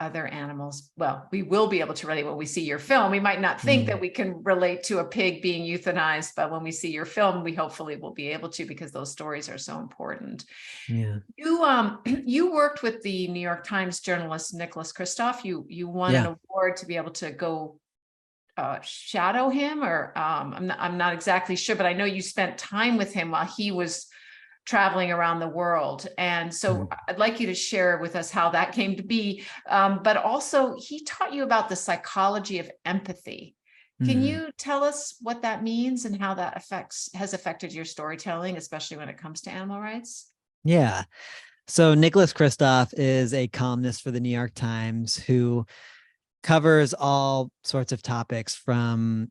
other animals. Well, we will be able to relate when we see your film. We might not think that we can relate to a pig being euthanized, but when we see your film, we hopefully will be able to, because those stories are so important. Yeah. You worked with the New York Times journalist Nicholas Kristof. You won an award to be able to go shadow him, or I'm not exactly sure, but I know you spent time with him while he was traveling around the world. And so I'd like you to share with us how that came to be. But also he taught you about the psychology of empathy. Can you tell us what that means and how that has affected your storytelling, especially when it comes to animal rights? Yeah. So Nicholas Kristof is a columnist for the New York Times who covers all sorts of topics from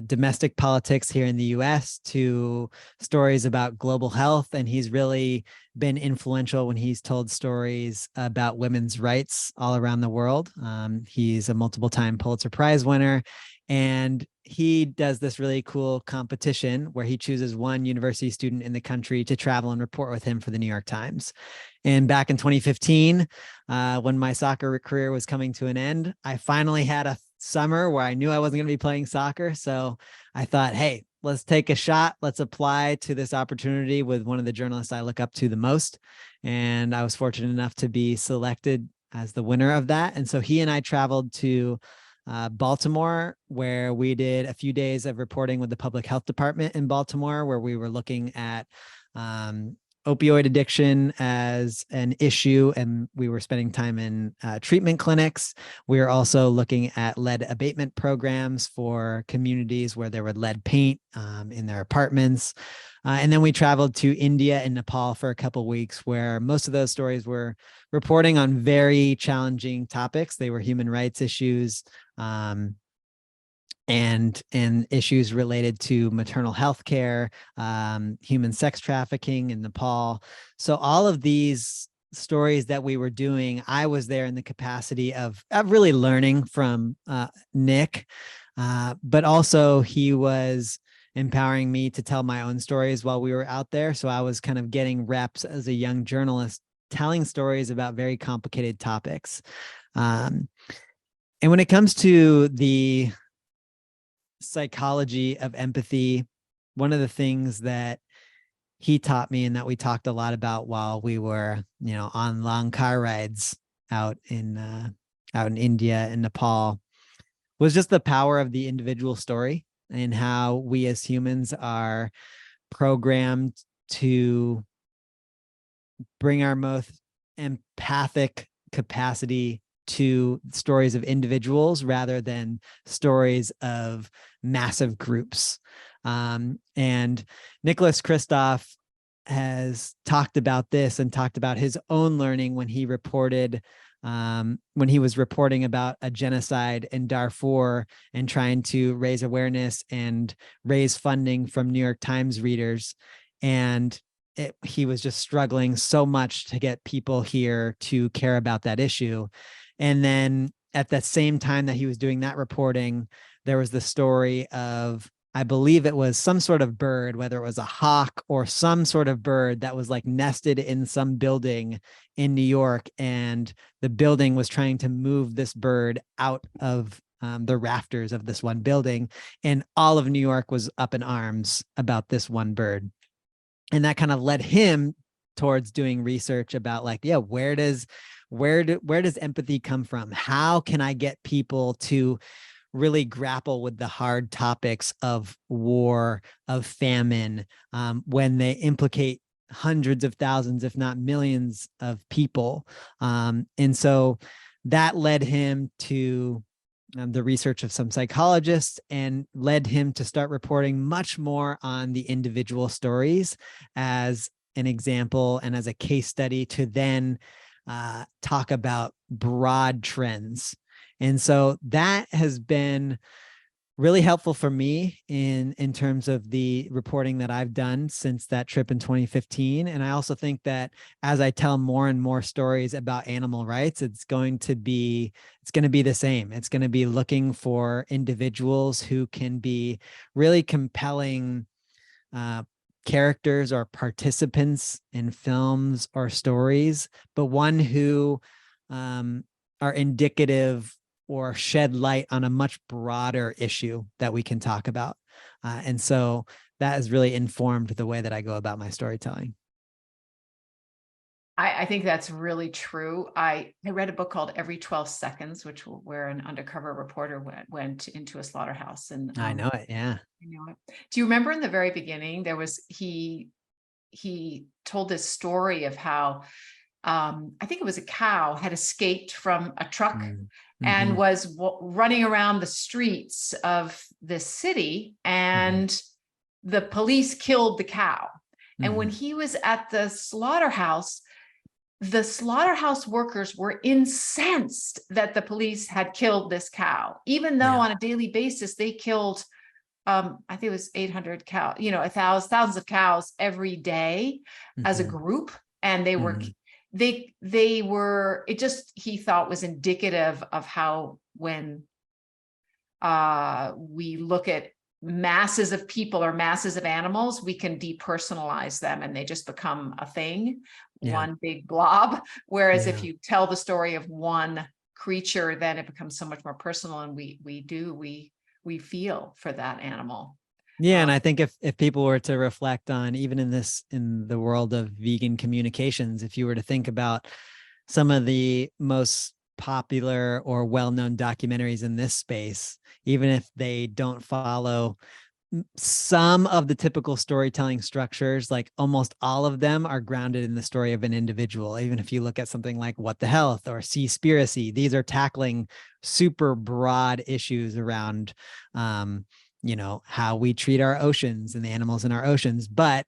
domestic politics here in the US to stories about global health. And he's really been influential when he's told stories about women's rights all around the world. He's a multiple-time Pulitzer Prize winner, and he does this really cool competition where he chooses one university student in the country to travel and report with him for the New York Times. And back in 2015, when my soccer career was coming to an end, I finally had a summer where I knew I wasn't going to be playing soccer. So I thought, hey, let's take a shot. Let's apply to this opportunity with one of the journalists I look up to the most. And I was fortunate enough to be selected as the winner of that. And so he and I traveled to Baltimore, where we did a few days of reporting with the public health department in Baltimore, where we were looking at opioid addiction as an issue, and we were spending time in treatment clinics. We were also looking at lead abatement programs for communities where there were lead paint in their apartments. And then we traveled to India and Nepal for a couple of weeks, where most of those stories were reporting on very challenging topics. They were human rights issues, and issues related to maternal health care, human sex trafficking in Nepal. So all of these stories that we were doing, I was there in the capacity of really learning from Nick, but also he was empowering me to tell my own stories while we were out there. So I was kind of getting reps as a young journalist, telling stories about very complicated topics. And when it comes to the psychology of empathy, one of the things that he taught me and that we talked a lot about while we were, on long car rides out in India and Nepal, was just the power of the individual story and how we as humans are programmed to bring our most empathic capacity to stories of individuals rather than stories of massive groups. And Nicholas Kristof has talked about this and talked about his own learning when he reported, when he was reporting about a genocide in Darfur and trying to raise awareness and raise funding from New York Times readers. And he was just struggling so much to get people here to care about that issue. And then at the same time that he was doing that reporting, there was the story of, I believe it was some sort of bird, whether it was a hawk or some sort of bird that was like nested in some building in New York. And the building was trying to move this bird out of the rafters of this one building. And all of New York was up in arms about this one bird. And that kind of led him towards doing research about like, yeah, where does empathy come from? How can I get people to really grapple with the hard topics of war, of famine, when they implicate hundreds of thousands, if not millions of people? And so that led him to the research of some psychologists and led him to start reporting much more on the individual stories as an example and as a case study to then talk about broad trends. And so that has been really helpful for me in terms of the reporting that I've done since that trip in 2015. And I also think that as I tell more and more stories about animal rights, it's going to be the same. It's going to be looking for individuals who can be really compelling characters or participants in films or stories, but one who are indicative or shed light on a much broader issue that we can talk about. And so that has really informed the way that I go about my storytelling. I think that's really true. I read a book called Every 12 Seconds, where an undercover reporter went into a slaughterhouse. And I know it. Yeah. I know it. Do you remember in the very beginning, he told this story of how I think it was a cow had escaped from a truck and was running around the streets of this city, and the police killed the cow. And when he was at the slaughterhouse workers were incensed that the police had killed this cow, even though on a daily basis they killed, I think it was 800 cows, thousands of cows every day as a group. And they were, he thought was indicative of how when we look at masses of people or masses of animals, we can depersonalize them and they just become a thing, one big blob. Whereas if you tell the story of one creature, then it becomes so much more personal, and we feel for that animal. Yeah. And I think if people were to reflect on, even in the world of vegan communications, if you were to think about some of the most popular or well-known documentaries in this space, even if they don't follow some of the typical storytelling structures, like almost all of them are grounded in the story of an individual. Even if you look at something like What the Health or Seaspiracy, these are tackling super broad issues around how we treat our oceans and the animals in our oceans, but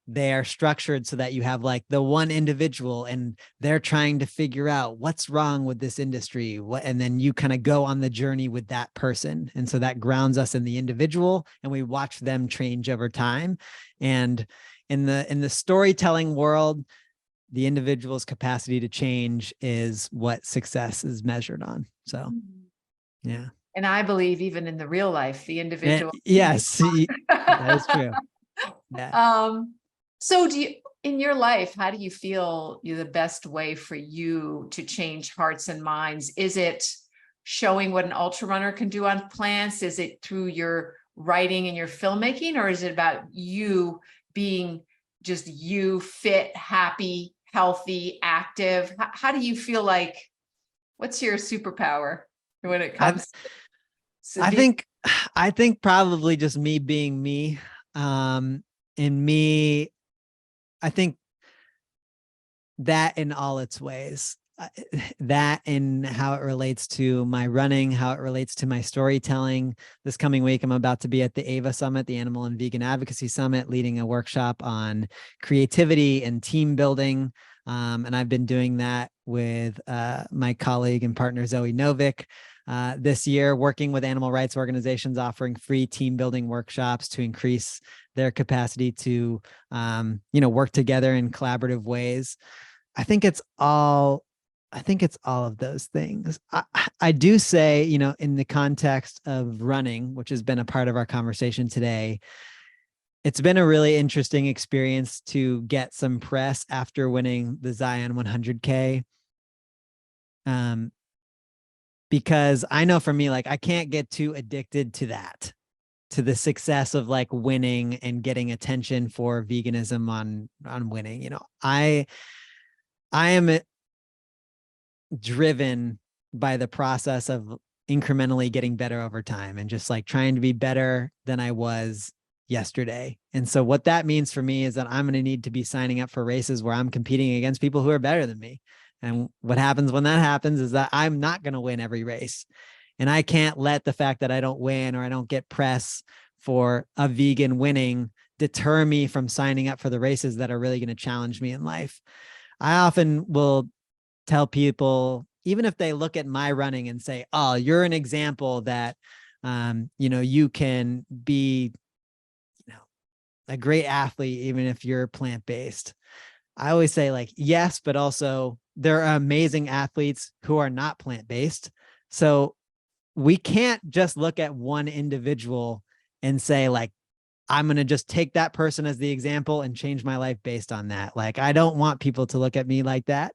they are structured so that you have like the one individual and they're trying to figure out what's wrong with this industry. And then you kind of go on the journey with that person. And so that grounds us in the individual, and we watch them change over time. And in the storytelling world, the individual's capacity to change is what success is measured on. So, yeah. And I believe even in the real life, the individual. Yes, that is true. Yeah. So in your life, how do you feel the best way for you to change hearts and minds? Is it showing what an ultra runner can do on plants? Is it through your writing and your filmmaking? Or is it about you being just you, fit, happy, healthy, active? How do you feel like What's your superpower when it comes to I think probably just me being me. And me, I think that in all its ways, that in how it relates to my running, how it relates to my storytelling. This coming week, I'm about to be at the AVA Summit, the Animal and Vegan Advocacy Summit, leading a workshop on creativity and team building. And I've been doing that with my colleague and partner, Zoe Novick, this year, working with animal rights organizations, offering free team building workshops to increase their capacity to, work together in collaborative ways. I think it's all of those things. I do say, in the context of running, which has been a part of our conversation today, it's been a really interesting experience to get some press after winning the Zion 100K. Because I know for me, like, I can't get too addicted to that, to the success of like winning and getting attention for veganism on winning. I am driven by the process of incrementally getting better over time and just like trying to be better than I was yesterday. And so what that means for me is that I'm going to need to be signing up for races where I'm competing against people who are better than me. And what happens when that happens is that I'm not going to win every race. And I can't let the fact that I don't win or I don't get press for a vegan winning deter me from signing up for the races that are really going to challenge me in life. I often will tell people, even if they look at my running and say, oh, you're an example that, you can be, a great athlete, even if you're plant-based. I always say, like, yes, but also there are amazing athletes who are not plant-based. So we can't just look at one individual and say, like, I'm going to just take that person as the example and change my life based on that. Like, I don't want people to look at me like that.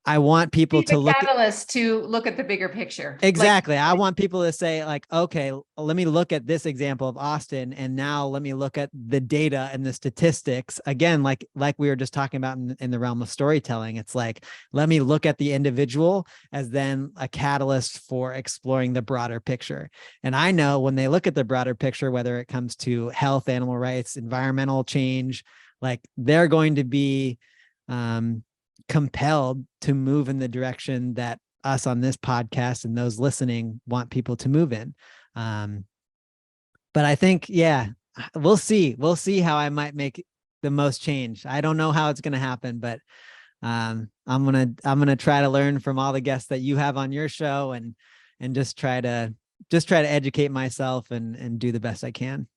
I want people to look at the bigger picture. Exactly. I want people to say, like, okay, let me look at this example of Austin, and now let me look at the data and the statistics again, like we were just talking about in the realm of storytelling. It's like, let me look at the individual as then a catalyst for exploring the broader picture. And I know when they look at the broader picture, whether it comes to health, animal rights, environmental change, like, they're going to be compelled to move in the direction that us on this podcast and those listening want people to move in. But I think, yeah, we'll see how I might make the most change. I don't know how it's going to happen, but I'm going to try to learn from all the guests that you have on your show and just try to educate myself and do the best I can.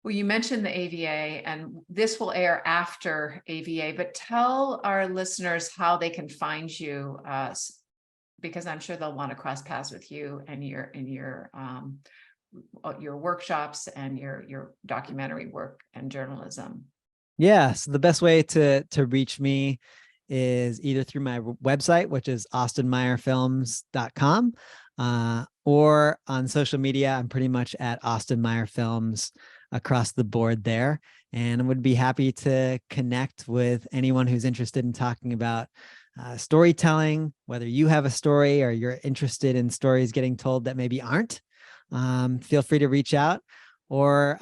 Well, you mentioned the AVA, and this will air after AVA, but tell our listeners how they can find you, because I'm sure they'll want to cross paths with you and your workshops and your documentary work and journalism. Yeah, so the best way to reach me is either through my website, which is austinmeyerfilms.com, or on social media. I'm pretty much at Austin Meyer Films across the board there. And I would be happy to connect with anyone who's interested in talking about storytelling, whether you have a story or you're interested in stories getting told that maybe aren't. Feel free to reach out. Or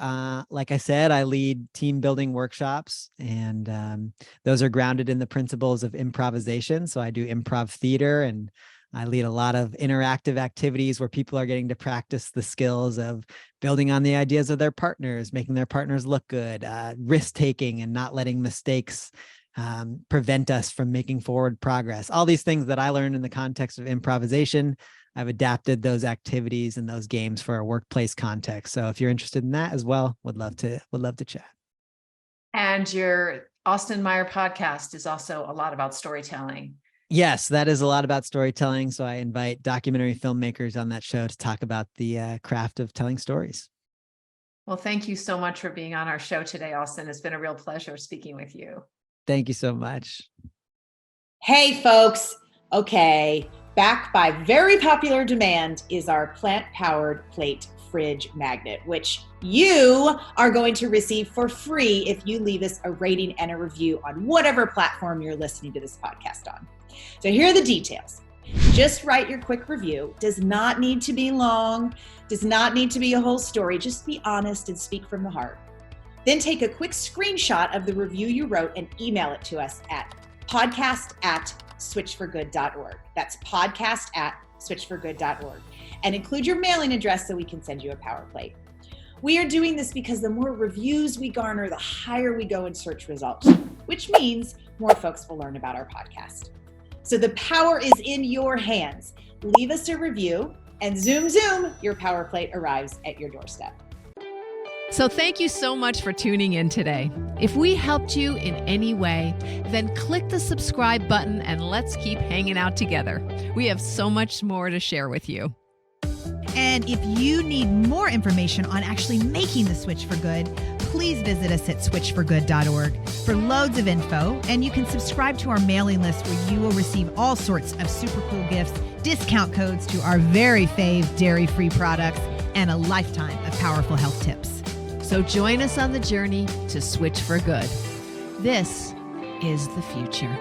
like I said, I lead team building workshops, and those are grounded in the principles of improvisation. So I do improv theater, and I lead a lot of interactive activities where people are getting to practice the skills of building on the ideas of their partners, making their partners look good, risk-taking and not letting mistakes prevent us from making forward progress. All these things that I learned in the context of improvisation, I've adapted those activities and those games for a workplace context. So if you're interested in that as well, would love to chat. And your Austin Meyer podcast is also a lot about storytelling. Yes, that is a lot about storytelling. So I invite documentary filmmakers on that show to talk about the craft of telling stories. Well, thank you so much for being on our show today, Austin. It's been a real pleasure speaking with you. Thank you so much. Hey, folks. Okay, back by very popular demand is our plant-powered plate fridge magnet, which you are going to receive for free if you leave us a rating and a review on whatever platform you're listening to this podcast on. So here are the details. Just write your quick review. Does not need to be long, does not need to be a whole story. Just be honest and speak from the heart. Then take a quick screenshot of the review you wrote and email it to us at podcast@switchforgood.org. That's podcast@switchforgood.org. And include your mailing address so we can send you a power plate. We are doing this because the more reviews we garner, the higher we go in search results, which means more folks will learn about our podcast. So the power is in your hands. Leave us a review and zoom, your power plate arrives at your doorstep. So thank you so much for tuning in today. If we helped you in any way, then click the subscribe button and let's keep hanging out together. We have so much more to share with you. And if you need more information on actually making the switch for good, please visit us at switchforgood.org for loads of info. And you can subscribe to our mailing list where you will receive all sorts of super cool gifts, discount codes to our very fave dairy-free products, and a lifetime of powerful health tips. So join us on the journey to switch for good. This is the future.